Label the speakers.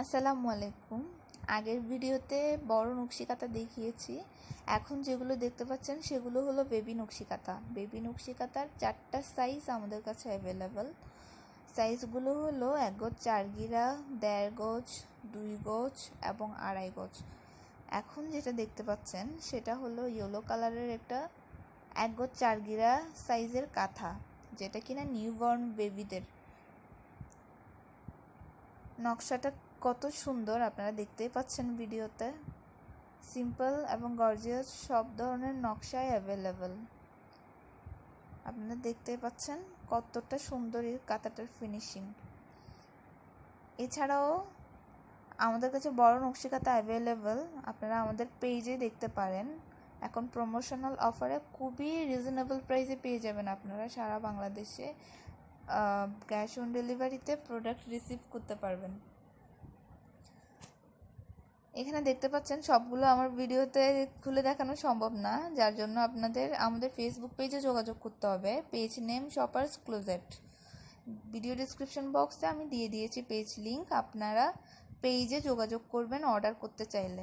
Speaker 1: আসসালামু আলাইকুম। আগের ভিডিওতে বড় নকশি কাঁথা দেখিয়েছি। এখন যেগুলো দেখতে পাচ্ছেন সেগুলো হলো বেবি নকশি কাঁথা। বেবি নকশি কাঁথার 4টা সাইজ আমাদের কাছে অ্যাভেলেবল। সাইজগুলো হলো 1 গজ 4 গিরা, 1.5 গজ, 2 গজ এবং 2.5 গজ। এখন যেটা দেখতে পাচ্ছেন সেটা হলো ইয়েলো কালারের একটা 1 গজ 4 গিরা সাইজের কাঁথা, যেটা কিনা নিউবর্ন বেবিদের। নকশাটা কত সুন্দর আপনারা দেখতেই পাচ্ছেন ভিডিওতে। সিম্পল এবং গর্জিয়াস সব ধরনের নকশাই অ্যাভেলেবল। আপনারা দেখতেই পাচ্ছেন কতটা সুন্দর এই কাঁথাটার ফিনিশিং। এছাড়াও আমাদের কাছে বড় নকশি কাঁথা অ্যাভেলেবল, আপনারা আমাদের পেজে দেখতে পারেন। এখন প্রমোশনাল অফারে খুবই রিজনেবল প্রাইসে পেয়ে যাবেন আপনারা সারা বাংলাদেশে। ক্যাশ অন ডেলিভারিতে প্রোডাক্ট রিসিভ করতে পারবেন। এখানে দেখতে পাচ্ছেন সবগুলো আমার ভিডিওতে খুলে দেখানো সম্ভব না, যার জন্য আপনাদের আমাদের ফেসবুক পেজে যোগাযোগ করতে হবে। Page name shoppers closet. Video description বক্সে আমি দিয়ে দিয়েছি পেজ লিংক, আপনারা পেজে যোগাযোগ করবেন অর্ডার করতে চাইলে।